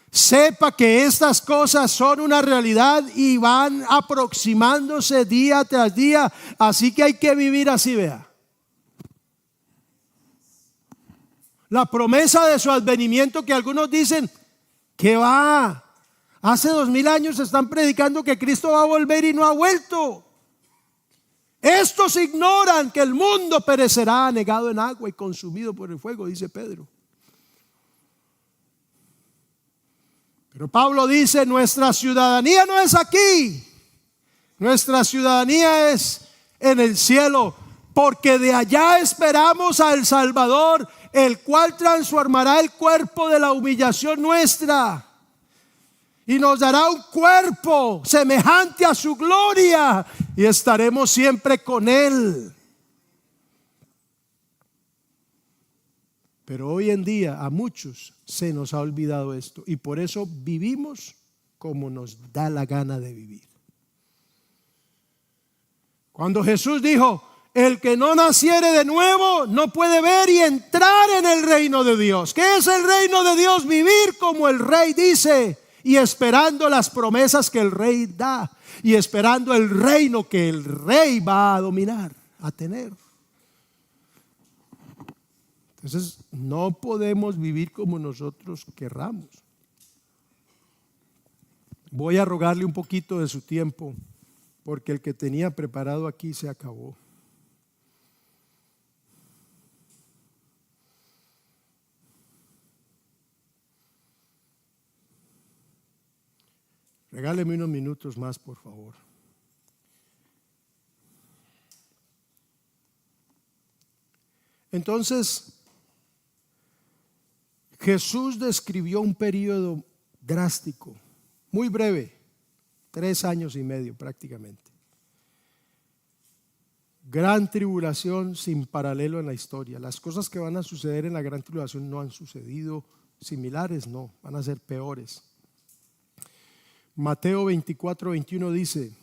sepa que estas cosas son una realidad y van aproximándose día tras día. Así que hay que vivir así, vea. La promesa de su advenimiento, que algunos dicen que va, hace 2000 años están predicando que Cristo va a volver y no ha vuelto. Estos ignoran que el mundo perecerá anegado en agua y consumido por el fuego, dice Pedro. Pero Pablo dice: nuestra ciudadanía no es aquí, nuestra ciudadanía es en el cielo, porque de allá esperamos al Salvador, el cual transformará el cuerpo de la humillación nuestra y nos dará un cuerpo semejante a su gloria y estaremos siempre con Él. Pero hoy en día a muchos se nos ha olvidado esto y por eso vivimos como nos da la gana de vivir. Cuando Jesús dijo: el que no naciere de nuevo no puede ver y entrar en el reino de Dios. ¿Qué es el reino de Dios? Vivir como el Rey dice y esperando las promesas que el Rey da y esperando el reino que el Rey va a dominar, a tener. Entonces no podemos vivir como nosotros querramos. Voy a rogarle un poquito de su tiempo porque el que tenía preparado aquí se acabó. Regáleme unos minutos más, por favor. Entonces, Jesús describió un periodo drástico, muy breve, 3 años y medio prácticamente. Gran tribulación sin paralelo en la historia. Las cosas que van a suceder en la gran tribulación no han sucedido similares, no, van a ser peores. Mateo 24:21 dice: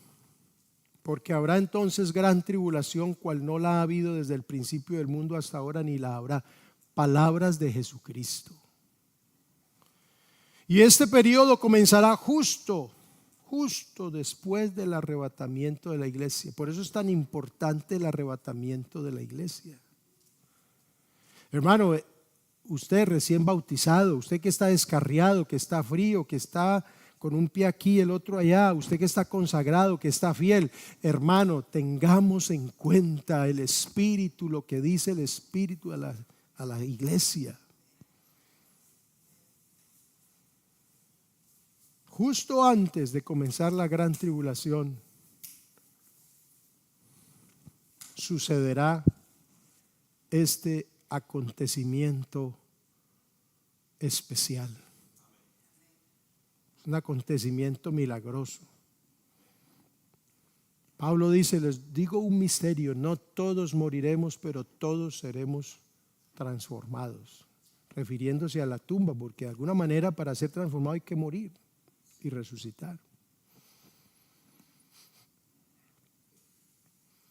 porque habrá entonces gran tribulación, cual no la ha habido desde el principio del mundo hasta ahora, ni la habrá. Palabras de Jesucristo. Y este periodo comenzará justo después del arrebatamiento de la iglesia. Por eso es tan importante el arrebatamiento de la iglesia. Hermano, usted recién bautizado, usted que está descarriado, que está frío, que está con un pie aquí, el otro allá, usted que está consagrado, que está fiel, hermano, tengamos en cuenta el Espíritu, lo que dice el Espíritu a la iglesia. Justo antes de comenzar la gran tribulación, sucederá este acontecimiento especial. Un acontecimiento milagroso. Pablo dice: les digo un misterio, no todos moriremos, pero todos seremos transformados, refiriéndose a la tumba, porque de alguna manera para ser transformado hay que morir y resucitar.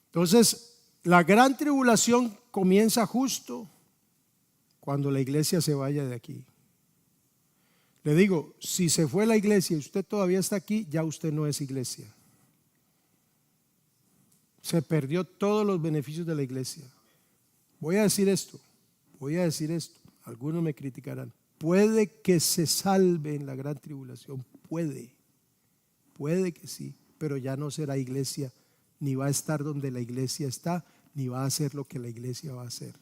Entonces, la gran tribulación comienza justo cuando la iglesia se vaya de aquí. Le digo, si se fue la iglesia y usted todavía está aquí, ya usted no es iglesia. Se perdió todos los beneficios de la iglesia. Voy a decir esto, algunos me criticarán. Puede que se salve en la gran tribulación, puede que sí, pero ya no será iglesia, ni va a estar donde la iglesia está, ni va a hacer lo que la iglesia va a hacer.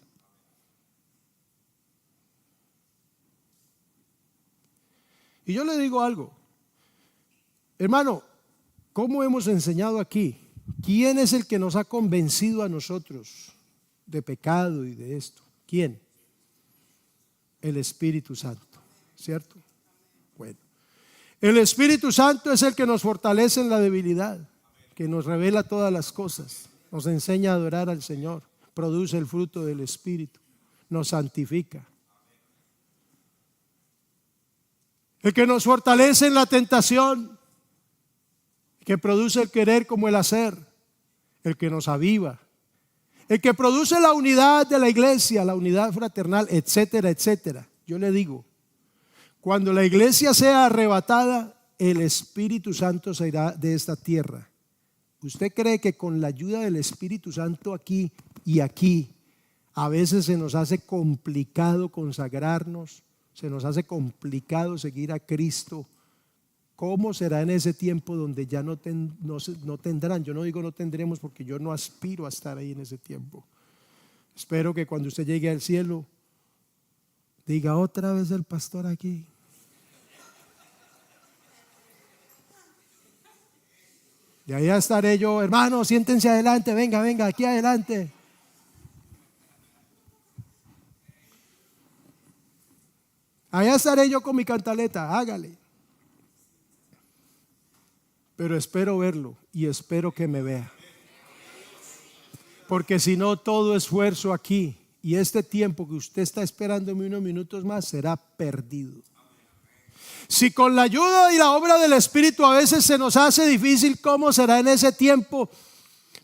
Y yo le digo algo, hermano, ¿cómo hemos enseñado aquí? ¿Quién es el que nos ha convencido a nosotros de pecado y de esto? ¿Quién? El Espíritu Santo, ¿cierto? Bueno, el Espíritu Santo es el que nos fortalece en la debilidad, que nos revela todas las cosas, nos enseña a adorar al Señor, produce el fruto del Espíritu, nos santifica. El que nos fortalece en la tentación, que produce el querer como el hacer, el que nos aviva, el que produce la unidad de la iglesia, la unidad fraternal, etcétera, etcétera. Yo le digo, cuando la iglesia sea arrebatada, el Espíritu Santo se irá de esta tierra. ¿Usted cree que con la ayuda del Espíritu Santo aquí y aquí, a veces se nos hace complicado consagrarnos? Se nos hace complicado seguir a Cristo. ¿Cómo será en ese tiempo donde ya no tendrán? Yo no digo no tendremos porque yo no aspiro a estar ahí en ese tiempo. Espero que cuando usted llegue al cielo diga: otra vez el pastor aquí. Y allá estaré yo: hermano, siéntense adelante, venga, aquí adelante. Allá estaré yo con mi cantaleta, hágale. pero espero verlo y espero que me vea. Porque si no, todo esfuerzo aquí y este tiempo que usted está esperándome unos minutos más será perdido. Si con la ayuda y la obra del Espíritu a veces se nos hace difícil, ¿cómo será en ese tiempo?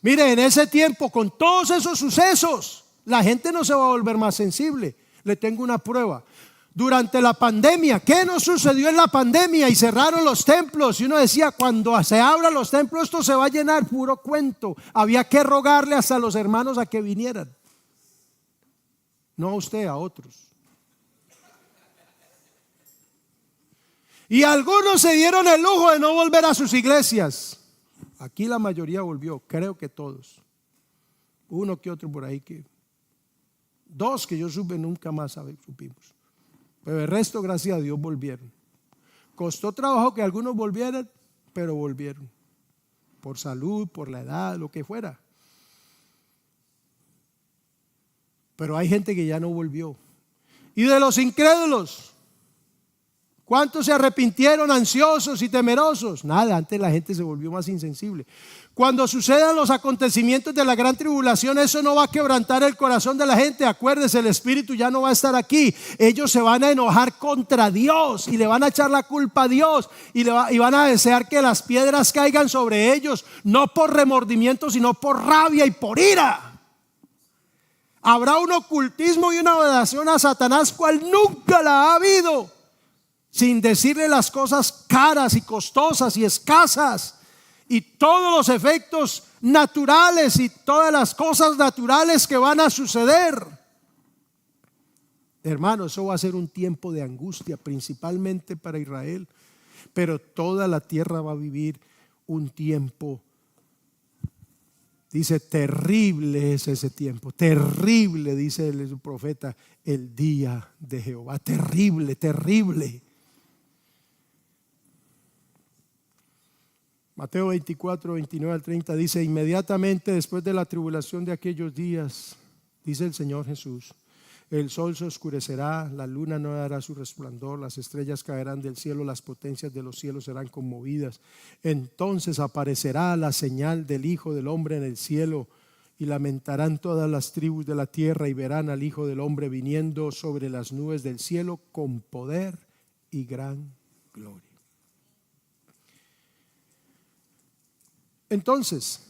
Mire, en ese tiempo, con todos esos sucesos, la gente no se va a volver más sensible. Le tengo una prueba. Durante la pandemia, ¿qué nos sucedió en la pandemia? Y cerraron los templos. Y uno decía, cuando se abran los templos, esto se va a llenar, puro cuento. Había que rogarle hasta a los hermanos a que vinieran. No a usted, a otros. Y algunos se dieron el lujo de no volver a sus iglesias. Aquí la mayoría volvió, creo que todos. Uno que otro por ahí dos que yo supe nunca más supimos. Pero el resto, gracias a Dios, volvieron. Costó trabajo que algunos volvieran, pero volvieron. Por salud, por la edad, lo que fuera. Pero hay gente que ya no volvió. Y de los incrédulos, ¿cuántos se arrepintieron ansiosos y temerosos? Nada, antes la gente se volvió más insensible. Cuando sucedan los acontecimientos de la gran tribulación, eso no va a quebrantar el corazón de la gente. Acuérdese, el Espíritu ya no va a estar aquí. Ellos se van a enojar contra Dios y le van a echar la culpa a Dios y van a desear que las piedras caigan sobre ellos, no por remordimiento, sino por rabia y por ira. Habrá un ocultismo y una adoración a Satanás cual nunca la ha habido, sin decirle las cosas caras y costosas y escasas y todos los efectos naturales y todas las cosas naturales que van a suceder. Hermano, eso va a ser un tiempo de angustia, principalmente para Israel, pero toda la tierra va a vivir un tiempo. Dice, terrible es ese tiempo, terrible, dice el profeta, el día de Jehová, terrible, terrible. Mateo 24, 29 al 30 dice, inmediatamente después de la tribulación de aquellos días, dice el Señor Jesús, el sol se oscurecerá, la luna no dará su resplandor, las estrellas caerán del cielo, las potencias de los cielos serán conmovidas. Entonces aparecerá la señal del Hijo del Hombre en el cielo y lamentarán todas las tribus de la tierra y verán al Hijo del Hombre viniendo sobre las nubes del cielo con poder y gran gloria. Entonces,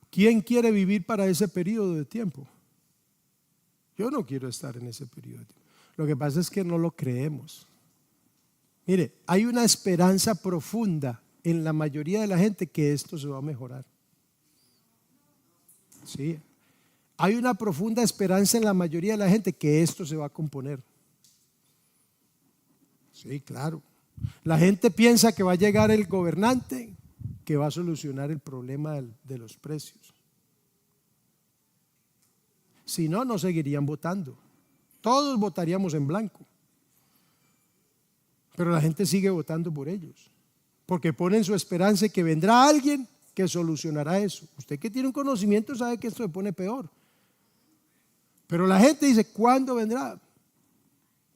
¿quién quiere vivir para ese periodo de tiempo? Yo no quiero estar en ese periodo de tiempo. Lo que pasa es que no lo creemos. Mire, hay una esperanza profunda en la mayoría de la gente que esto se va a mejorar. Sí, hay una profunda esperanza en la mayoría de la gente que esto se va a componer. Sí, claro. La gente piensa que va a llegar el gobernante que va a solucionar el problema de los precios. Si no, no seguirían votando. Todos votaríamos en blanco. Pero la gente sigue votando por ellos, porque ponen su esperanza en que vendrá alguien que solucionará eso. Usted que tiene un conocimiento sabe que esto se pone peor. Pero la gente dice, ¿cuándo vendrá?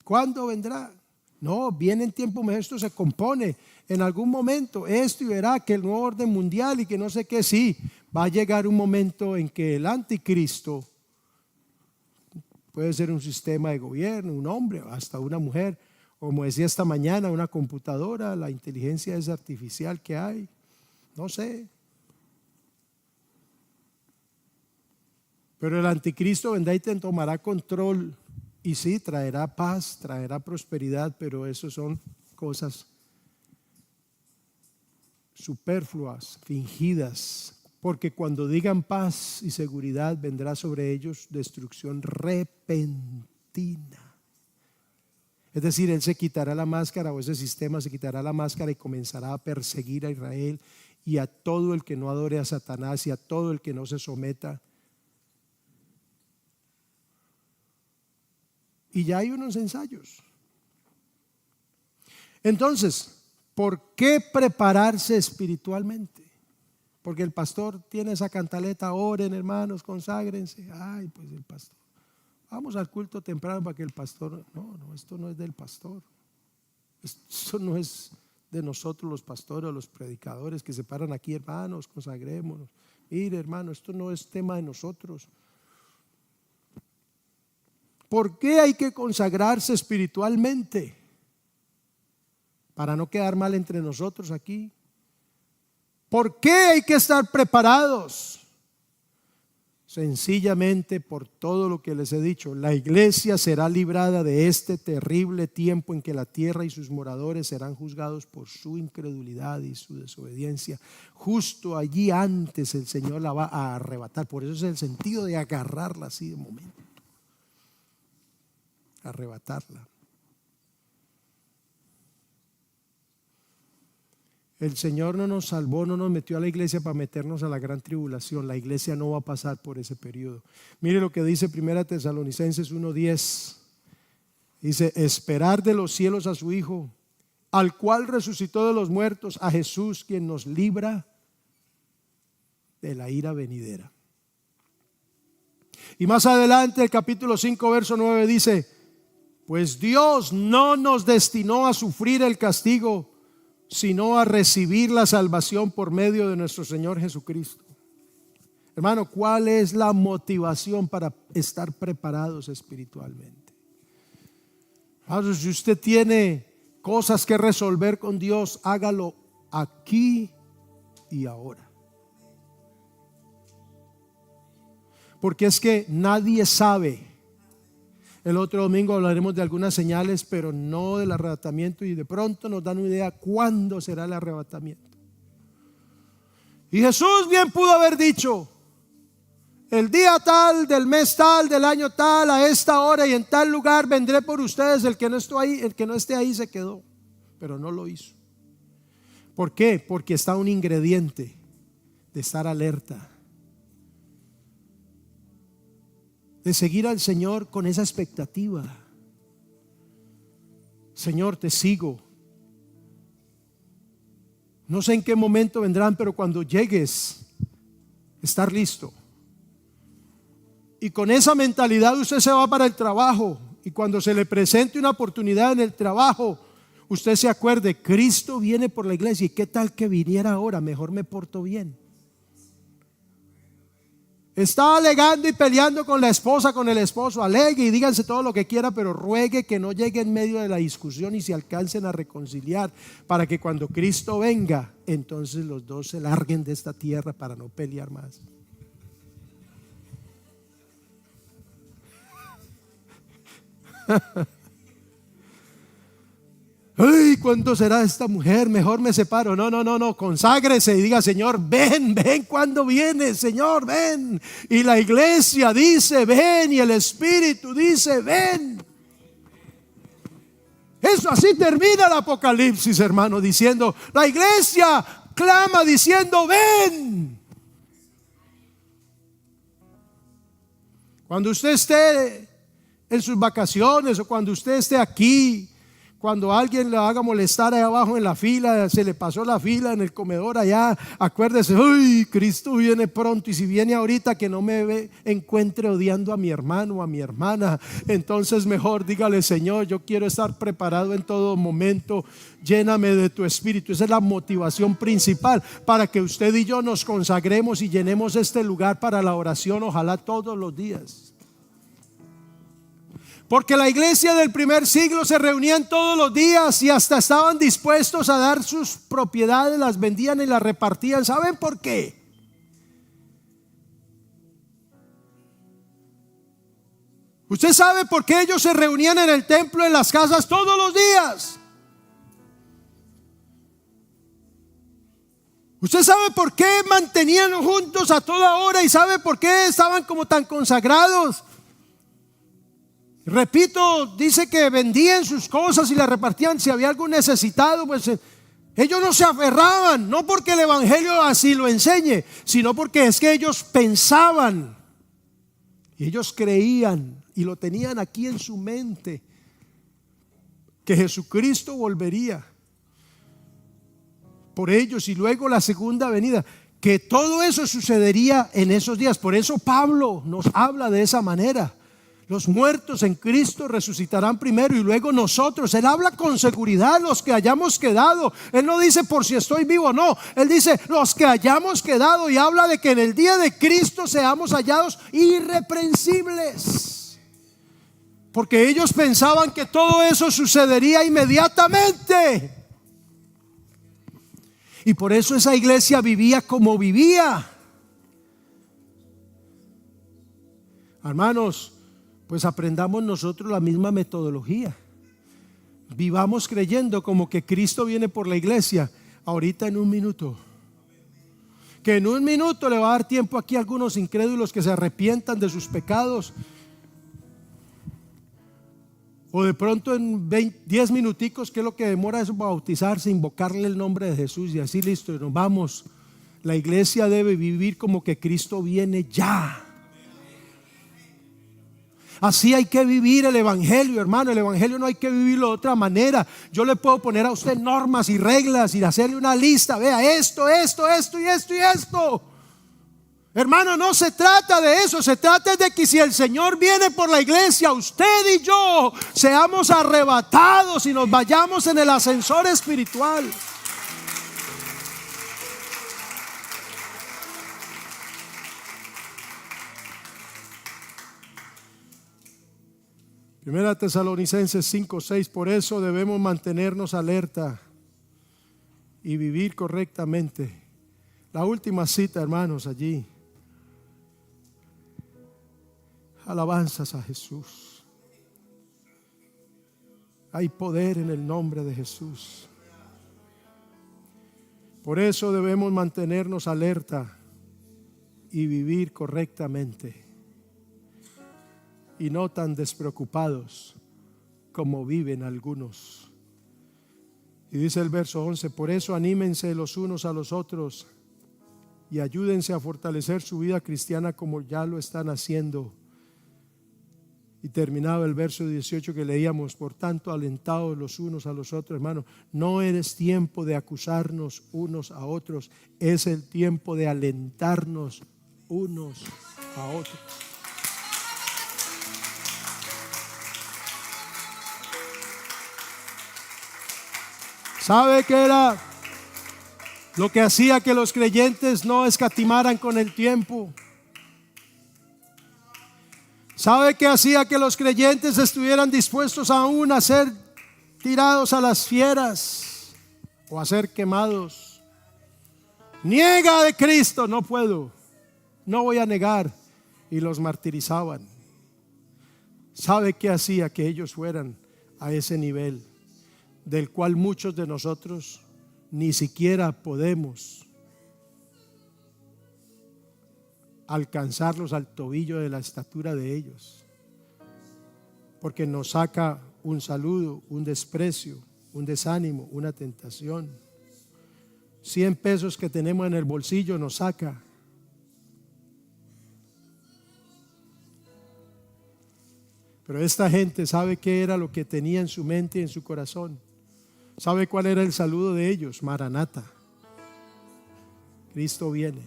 ¿Cuándo vendrá? No, viene en tiempo mejor, esto se compone en algún momento, esto y verá que el nuevo orden mundial y que no sé qué, sí, va a llegar un momento en que el anticristo puede ser un sistema de gobierno, un hombre, hasta una mujer, o como decía esta mañana, una computadora, la inteligencia es artificial que hay, no sé. Pero el anticristo vendrá y te tomará control. Y sí, traerá paz, traerá prosperidad, pero eso son cosas superfluas, fingidas, porque cuando digan paz y seguridad vendrá sobre ellos destrucción repentina. Es decir, él se quitará la máscara, o ese sistema se quitará la máscara y comenzará a perseguir a Israel y a todo el que no adore a Satanás y a todo el que no se someta. Y ya hay unos ensayos. Entonces, ¿por qué prepararse espiritualmente? Porque el pastor tiene esa cantaleta, oren hermanos, conságrense. Ay, pues el pastor. Vamos al culto temprano para que el pastor. No, esto no es del pastor. Esto no es de nosotros los pastores, los predicadores que se paran aquí, hermanos, consagrémonos. Mire, hermano, esto no es tema de nosotros. ¿Por qué hay que consagrarse espiritualmente? Para no quedar mal entre nosotros aquí. ¿Por qué hay que estar preparados? Sencillamente por todo lo que les he dicho. La iglesia será librada de este terrible tiempo en que la tierra y sus moradores serán juzgados por su incredulidad y su desobediencia. Justo allí antes el Señor la va a arrebatar. Por eso es el sentido de agarrarla así de momento. Arrebatarla. El Señor no nos salvó, no nos metió a la iglesia para meternos a la gran tribulación. La iglesia no va a pasar por ese periodo. Mire lo que dice 1 Tesalonicenses 1:10. Dice: esperar de los cielos a su Hijo, al cual resucitó de los muertos, a Jesús, quien nos libra de la ira venidera. Y más adelante el capítulo 5 verso 9 dice: pues Dios no nos destinó a sufrir el castigo, sino a recibir la salvación por medio de nuestro Señor Jesucristo. Hermano, ¿cuál es la motivación para estar preparados espiritualmente? Si usted tiene cosas que resolver con Dios, hágalo aquí y ahora. Porque es que nadie sabe. El otro domingo hablaremos de algunas señales, pero no del arrebatamiento, y de pronto nos dan una idea cuándo será el arrebatamiento. Y Jesús bien pudo haber dicho: el día tal, del mes tal, del año tal, a esta hora y en tal lugar vendré por ustedes. El que no esté ahí se quedó, pero no lo hizo. ¿Por qué? Porque está un ingrediente de estar alerta, de seguir al Señor con esa expectativa. Señor, te sigo. No sé en qué momento vendrán, pero cuando llegues, estar listo. Y con esa mentalidad usted se va para el trabajo, y cuando se le presente una oportunidad en el trabajo, usted se acuerde: Cristo viene por la iglesia, y qué tal que viniera ahora, mejor me porto bien. Está alegando y peleando con la esposa, con el esposo, alegue y díganse todo lo que quiera, pero ruegue que no llegue en medio de la discusión y se alcancen a reconciliar, para que cuando Cristo venga, entonces los dos se larguen de esta tierra para no pelear más. Ay, ¿cuándo será esta mujer? Mejor me separo. No, conságrese y diga: Señor, ven cuando vienes, Señor, ven. Y la iglesia dice: ven, y el Espíritu dice: ven. Eso así termina el Apocalipsis, hermano, diciendo: la iglesia clama diciendo: ven. Cuando usted esté en sus vacaciones, o cuando usted esté aquí, cuando alguien le haga molestar allá abajo en la fila, se le pasó la fila en el comedor allá, acuérdese: uy, Cristo viene pronto. Y si viene ahorita, que no me encuentre odiando a mi hermano o a mi hermana. Entonces mejor dígale: Señor, yo quiero estar preparado en todo momento, lléname de tu Espíritu. Esa es la motivación principal para que usted y yo nos consagremos y llenemos este lugar para la oración, ojalá todos los días. Porque la iglesia del primer siglo se reunían todos los días y hasta estaban dispuestos a dar sus propiedades, las vendían y las repartían. ¿Saben por qué? Usted sabe por qué ellos se reunían en el templo, en las casas, todos los días. Usted sabe por qué mantenían juntos a toda hora, y sabe por qué estaban como tan consagrados. Repito, dice que vendían sus cosas y las repartían. Si había algún necesitado, pues ellos no se aferraban, no porque el evangelio así lo enseñe, sino porque es que ellos pensaban y ellos creían y lo tenían aquí en su mente, que Jesucristo volvería por ellos y luego la segunda venida, que todo eso sucedería en esos días. Por eso Pablo nos habla de esa manera. Los muertos en Cristo resucitarán primero y luego nosotros. Él habla con seguridad, los que hayamos quedado. Él no dice por si estoy vivo, no. Él dice los que hayamos quedado, y habla de que en el día de Cristo seamos hallados irreprensibles. Porque ellos pensaban que todo eso sucedería inmediatamente. Y por eso esa iglesia vivía como vivía. Hermanos, pues aprendamos nosotros la misma metodología. Vivamos creyendo como que Cristo viene por la iglesia ahorita en un minuto. Que en un minuto le va a dar tiempo aquí a algunos incrédulos que se arrepientan de sus pecados. O de pronto en 10 minuticos, que es lo que demora es bautizarse, invocarle el nombre de Jesús y así listo, y nos vamos. La iglesia debe vivir como que Cristo viene ya. Así hay que vivir el evangelio, hermano. El evangelio no hay que vivirlo de otra manera. Yo le puedo poner a usted normas y reglas y hacerle una lista. Vea esto y esto y esto. Hermano, no se trata de eso. Se trata de que si el Señor viene por la iglesia, usted y yo seamos arrebatados y nos vayamos en el ascensor espiritual. Primera Tesalonicenses 5:6. Por eso debemos mantenernos alerta y vivir correctamente. La última cita, hermanos, allí. Alabanzas a Jesús. Hay poder en el nombre de Jesús. Por eso debemos mantenernos alerta y vivir correctamente. Y no tan despreocupados como viven algunos. Y dice el verso 11: por eso anímense los unos a los otros y ayúdense a fortalecer su vida cristiana como ya lo están haciendo. Y terminaba el verso 18 que leíamos: por tanto, alentados los unos a los otros. Hermano, no es tiempo de acusarnos unos a otros, es el tiempo de alentarnos unos a otros. ¿Sabe qué era lo que hacía que los creyentes no escatimaran con el tiempo? ¿Sabe qué hacía que los creyentes estuvieran dispuestos aún a ser tirados a las fieras o a ser quemados? Niega de Cristo, no puedo, no voy a negar, y los martirizaban. ¿Sabe qué hacía que ellos fueran a ese nivel? Del cual muchos de nosotros ni siquiera podemos alcanzarlos al tobillo de la estatura de ellos, porque nos saca un saludo, un desprecio, un desánimo, una tentación. 100 pesos que tenemos en el bolsillo nos saca. Pero esta gente sabe qué era lo que tenía en su mente y en su corazón. ¿Sabe cuál era el saludo de ellos? Maranata. Cristo viene.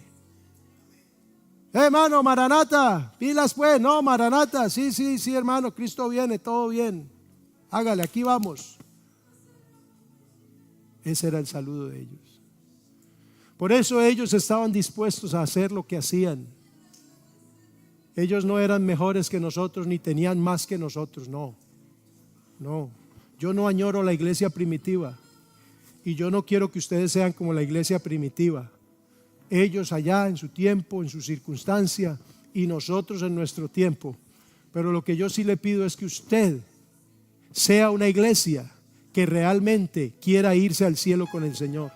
Hermano, Maranata, pilas pues. No, Maranata, sí, hermano, Cristo viene, todo bien. Hágale, aquí vamos. Ese era el saludo de ellos. Por eso ellos estaban dispuestos a hacer lo que hacían. Ellos no eran mejores que nosotros ni tenían más que nosotros, no. Yo no añoro la iglesia primitiva y yo no quiero que ustedes sean como la iglesia primitiva. Ellos allá en su tiempo, en su circunstancia, y nosotros en nuestro tiempo. Pero lo que yo sí le pido es que usted sea una iglesia que realmente quiera irse al cielo con el Señor.